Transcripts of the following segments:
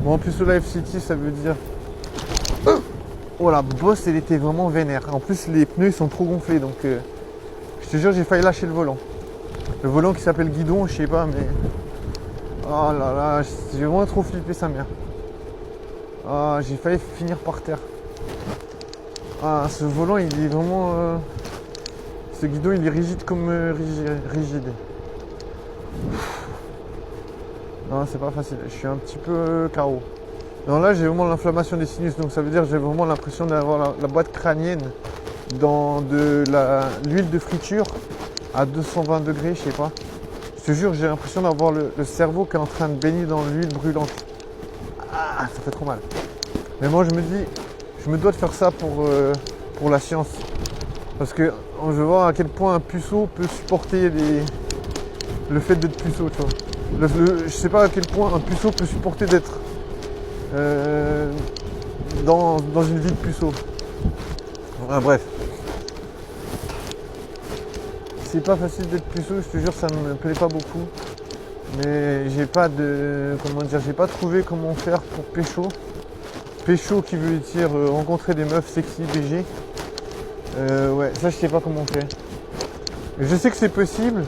Bon, en plus, le Live City, ça veut dire... Oh, la bosse, elle était vraiment vénère. En plus, les pneus, ils sont trop gonflés, donc... je te jure, j'ai failli lâcher le volant. Le volant qui s'appelle guidon, je sais pas, mais... Oh là là, j'ai vraiment trop flippé sa mère. Ah, j'ai failli finir par terre. Ah, ce volant, il est vraiment... Ce guidon, il est rigide comme rigide. Non, c'est pas facile. Je suis un petit peu KO. Non, là, j'ai vraiment l'inflammation des sinus. Donc, ça veut dire que j'ai vraiment l'impression d'avoir la boîte crânienne dans de l'huile de friture à 220 degrés, je sais pas. Je te jure, j'ai l'impression d'avoir le cerveau qui est en train de baigner dans l'huile brûlante. Ah, ça fait trop mal. Mais moi, je me dis, je me dois de faire ça pour la science. Parce que je veux voir à quel point un puceau peut supporter le fait d'être puceau, tu vois. Je sais pas à quel point un puceau peut supporter d'être dans une vie de puceau. Enfin, bref. C'est pas facile d'être puceau, je te jure, ça me plaît pas beaucoup. Mais j'ai pas de... Comment dire, j'ai pas trouvé comment faire pour pécho. Pécho qui veut dire rencontrer des meufs sexy, BG. Ouais, ça je sais pas comment on fait. Je sais que c'est possible.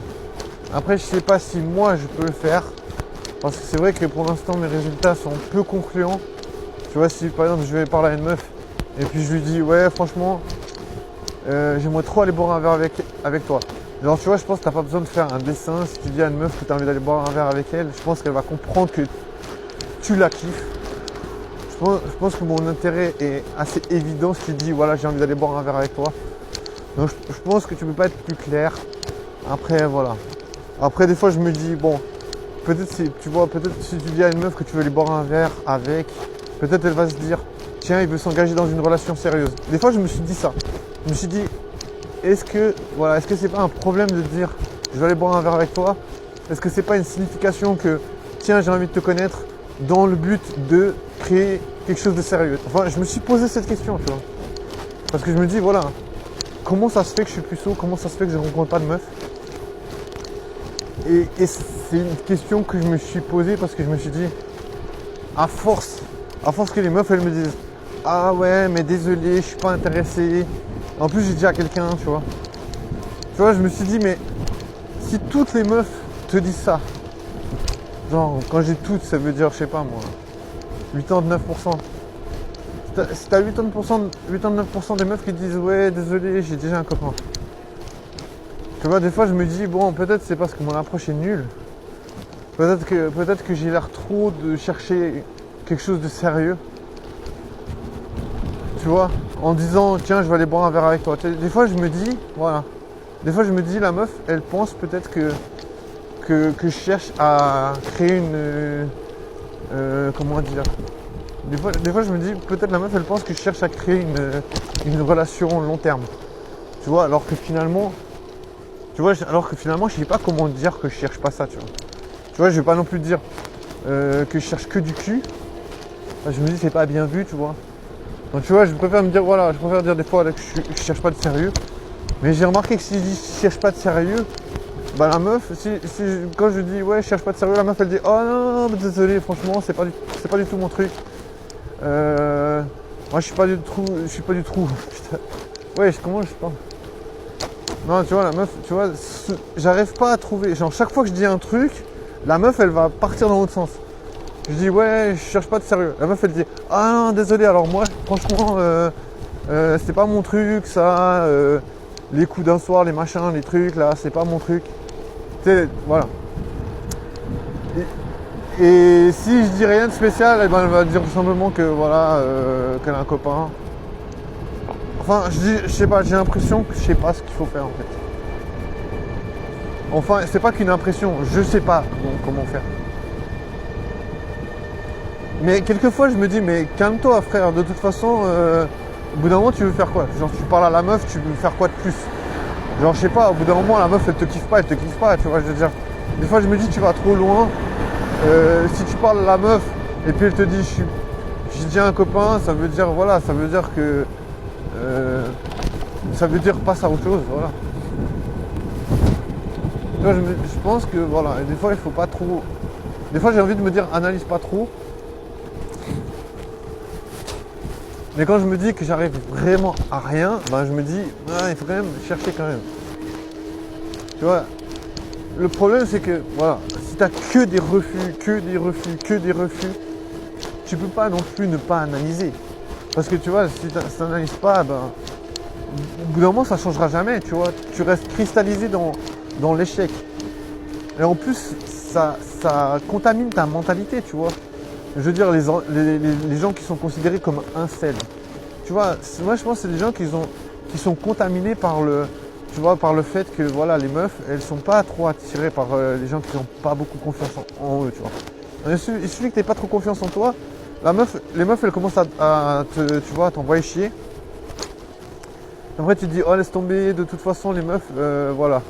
Après, je sais pas si moi je peux le faire. Parce que c'est vrai que pour l'instant mes résultats sont peu concluants. Tu vois, si par exemple je vais parler à une meuf et puis je lui dis ouais franchement j'aimerais trop aller boire un verre avec toi. Genre tu vois, je pense que t'as pas besoin de faire un dessin. Si tu dis à une meuf que tu as envie d'aller boire un verre avec elle, je pense qu'elle va comprendre que tu la kiffes. Je pense que mon intérêt est assez évident si tu dis voilà j'ai envie d'aller boire un verre avec toi. Donc je pense que tu peux pas être plus clair. Après voilà. Après des fois je me dis bon, peut-être si tu vois, peut-être si tu dis à une meuf que tu veux aller boire un verre avec, peut-être elle va se dire tiens, il veut s'engager dans une relation sérieuse. Des fois je me suis dit ça. Je me suis dit est-ce que c'est pas un problème de dire je vais aller boire un verre avec toi? Est-ce que c'est pas une signification que tiens, j'ai envie de te connaître dans le but de créer quelque chose de sérieux? Enfin, je me suis posé cette question, tu vois. Parce que je me dis voilà, comment ça se fait que je suis puceau? Comment ça se fait que je ne rencontre pas de meuf? Et c'est une question que je me suis posée parce que je me suis dit, à force que les meufs elles me disent ah ouais mais désolé, je suis pas intéressé. En plus j'ai dit à quelqu'un, tu vois. Tu vois, je me suis dit mais si toutes les meufs te disent ça, genre quand j'ai toutes, ça veut dire je sais pas moi, 89%. Si t'as 89% des meufs qui disent ouais désolé, j'ai déjà un copain. Tu vois, des fois je me dis bon peut-être c'est parce que mon approche est nulle. Peut-être que j'ai l'air trop de chercher quelque chose de sérieux. Tu vois, en disant tiens je vais aller boire un verre avec toi. Des fois je me dis, voilà. Des fois je me dis la meuf, elle pense peut-être que je cherche à créer une... comment dire. Des fois je me dis peut-être la meuf elle pense que je cherche à créer une relation long terme. Tu vois, alors que finalement... je sais pas comment dire que je cherche pas ça, tu vois. Tu vois, je vais pas non plus dire que je cherche que du cul. Enfin, je me dis c'est pas bien vu, tu vois. Donc tu vois, je préfère me dire voilà, je préfère dire des fois là, que je cherche pas de sérieux. Mais j'ai remarqué que si je dis je cherche pas de sérieux, bah la meuf, quand je dis ouais je cherche pas de sérieux, la meuf elle dit oh non, mais désolé, franchement c'est pas du tout mon truc. Moi je suis pas du trou. Putain. Ouais, comment je parle? Non, tu vois, la meuf, tu vois, j'arrive pas à trouver. Genre, chaque fois que je dis un truc, la meuf, elle va partir dans l'autre sens. Je dis, ouais, je cherche pas de sérieux. La meuf, elle dit, ah non, désolé, alors moi, franchement, c'est pas mon truc, ça. Les coups d'un soir, les machins, les trucs, là, c'est pas mon truc. Tu sais, voilà. Et si je dis rien de spécial, eh ben, elle va dire tout simplement que, voilà, qu'elle a un copain. Enfin, je sais pas, j'ai l'impression que je sais pas ce qu'il faut faire en fait. Enfin, c'est pas qu'une impression, je sais pas comment faire. Mais quelquefois, je me dis, mais calme-toi, frère, de toute façon, au bout d'un moment, tu veux faire quoi? Genre, tu parles à la meuf, tu veux faire quoi de plus? Genre, je sais pas, au bout d'un moment, la meuf, elle te kiffe pas, tu vois, je veux dire. Des fois, je me dis, tu vas trop loin. Si tu parles à la meuf, et puis elle te dit, j'ai déjà un copain, ça veut dire, voilà, ça veut dire que... ça veut dire passe à autre chose, voilà. Tu vois, je pense que voilà, et des fois il faut pas trop. Des fois j'ai envie de me dire analyse pas trop. Mais quand je me dis que j'arrive vraiment à rien, ben je me dis, il faut quand même chercher quand même. Tu vois, le problème c'est que, voilà, si tu as que des refus, tu peux pas non plus ne pas analyser. Parce que tu vois, si tu n'analyses pas, ben, au bout d'un moment ça ne changera jamais, tu vois. Tu restes cristallisé dans l'échec. Et en plus, ça contamine ta mentalité, tu vois. Je veux dire, les gens qui sont considérés comme incels. Tu vois, moi je pense que c'est des gens qui sont contaminés par le fait que voilà, les meufs, elles sont pas trop attirées par les gens qui n'ont pas beaucoup confiance en eux, tu vois. Il suffit que tu n'aies pas trop confiance en toi, les meufs elles commencent tu vois, à t'envoyer chier. Après tu te dis, oh laisse tomber, de toute façon les meufs, voilà.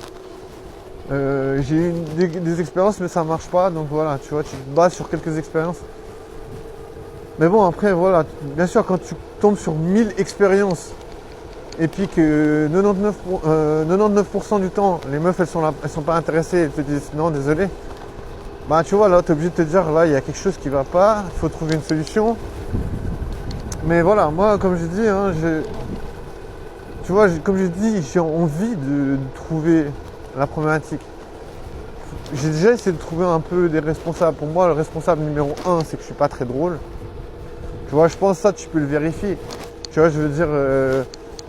J'ai eu des expériences mais ça marche pas, donc voilà, tu vois, tu te bases sur quelques expériences. Mais bon, après, voilà, bien sûr, quand tu tombes sur 1000 expériences et puis que 99% du temps, les meufs, elles sont pas intéressées, elles te disent non, désolé, bah tu vois, là, tu es obligé de te dire, là, il y a quelque chose qui va pas, il faut trouver une solution. Mais voilà, moi, comme je dis, hein, tu vois, comme je dis, j'ai envie de trouver la problématique. J'ai déjà essayé de trouver un peu des responsables. Pour moi, le responsable numéro 1, c'est que je suis pas très drôle. Tu vois, je pense que ça, tu peux le vérifier. Tu vois, je veux dire,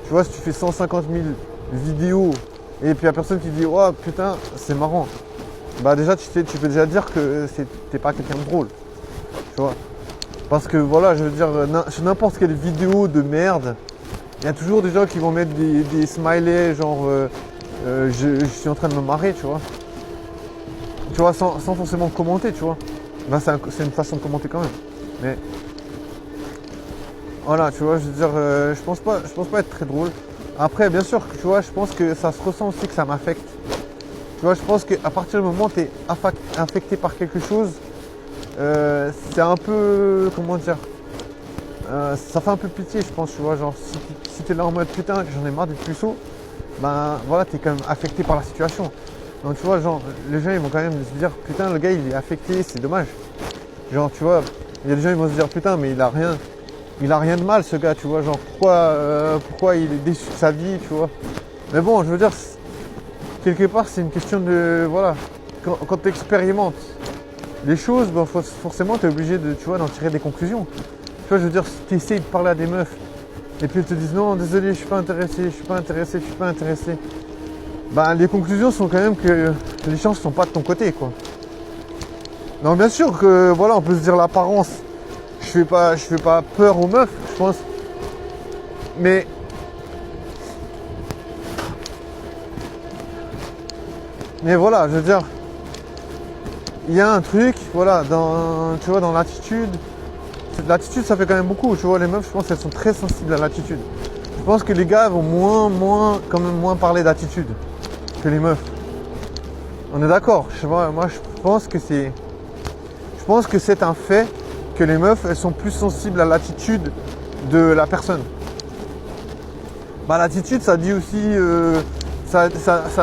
tu vois, si tu fais 150 000 vidéos et puis il y a personne qui dit, oh putain, c'est marrant. Bah déjà, tu peux déjà dire que t'es pas quelqu'un de drôle. Tu vois. Parce que voilà, je veux dire, sur n'importe quelle vidéo de merde, il y a toujours des gens qui vont mettre des smileys, genre, je suis en train de me marrer, tu vois. Tu vois, sans forcément commenter, tu vois. Ben, c'est une façon de commenter quand même. Mais voilà, tu vois, je veux dire, je pense pas être très drôle. Après, bien sûr, tu vois, je pense que ça se ressent aussi que ça m'affecte. Tu vois, je pense qu'à partir du moment où tu es affecté par quelque chose, c'est un peu, comment dire, ça fait un peu pitié, je pense, tu vois, genre, si tu es là en mode putain, j'en ai marre d'être puceau, ben voilà, tu es quand même affecté par la situation. Donc, tu vois, genre, les gens, ils vont quand même se dire, putain, le gars, il est affecté, c'est dommage. Genre, tu vois, il y a des gens, ils vont se dire, putain, mais il a rien de mal, ce gars, tu vois, genre, pourquoi il est déçu de sa vie, tu vois. Mais bon, je veux dire, quelque part, c'est une question de, voilà, quand tu expérimentes les choses, ben, forcément, tu es obligé de, tu vois, d'en tirer des conclusions. Tu vois, je veux dire, si tu essayes de parler à des meufs, et puis elles te disent, non, désolé, je suis pas intéressé, ben, les conclusions sont quand même que les chances sont pas de ton côté, quoi. Donc, bien sûr que, voilà, on peut se dire l'apparence. Je fais pas peur aux meufs, je pense. Mais voilà, je veux dire, il y a un truc, voilà, tu vois, dans l'attitude. L'attitude, ça fait quand même beaucoup, tu vois, les meufs, je pense qu'elles sont très sensibles à l'attitude. Je pense que les gars vont quand même moins parler d'attitude que les meufs. On est d'accord, moi je pense que c'est un fait que les meufs, elles sont plus sensibles à l'attitude de la personne. Bah, l'attitude, ça dit aussi, ça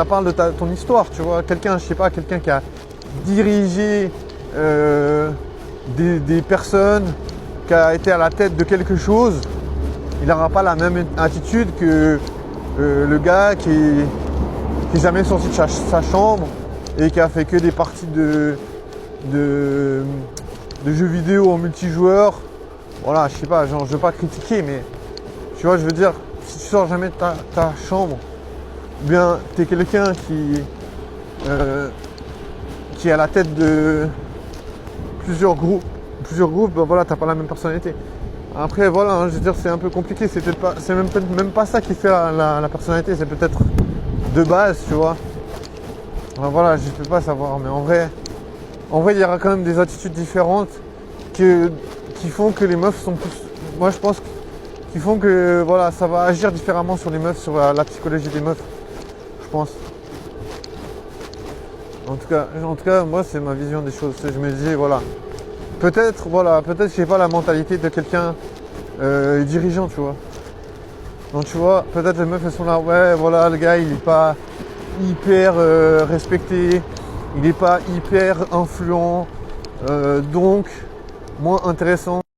parle de ton histoire, tu vois. Quelqu'un, je sais pas, quelqu'un qui a dirigé des personnes, qui a été à la tête de quelque chose, il n'aura pas la même attitude que le gars qui est jamais sorti de sa chambre et qui a fait que des parties de jeux vidéo en multijoueur. Voilà, je sais pas, genre, je veux pas critiquer, mais tu vois, je veux dire, si tu sors jamais de ta chambre, ou bien tu es quelqu'un qui est à la tête de plusieurs groupes, ben voilà, t'as pas la même personnalité. Après, voilà, hein, je veux dire, c'est un peu compliqué, c'est même pas ça qui fait la personnalité, c'est peut-être de base, tu vois. Enfin, voilà, je peux pas savoir, mais en vrai, il y aura quand même des attitudes différentes qui font que les meufs sont plus. Moi, je pense qui font que voilà, ça va agir différemment sur les meufs, sur la psychologie des meufs, je pense. En tout cas, moi, c'est ma vision des choses. Je me dis, voilà, peut-être, j'ai pas la mentalité de quelqu'un dirigeant, tu vois. Donc, tu vois, peut-être les meufs, elles sont là, ouais, voilà, le gars, il est pas hyper respecté, il est pas hyper influent, donc moins intéressant.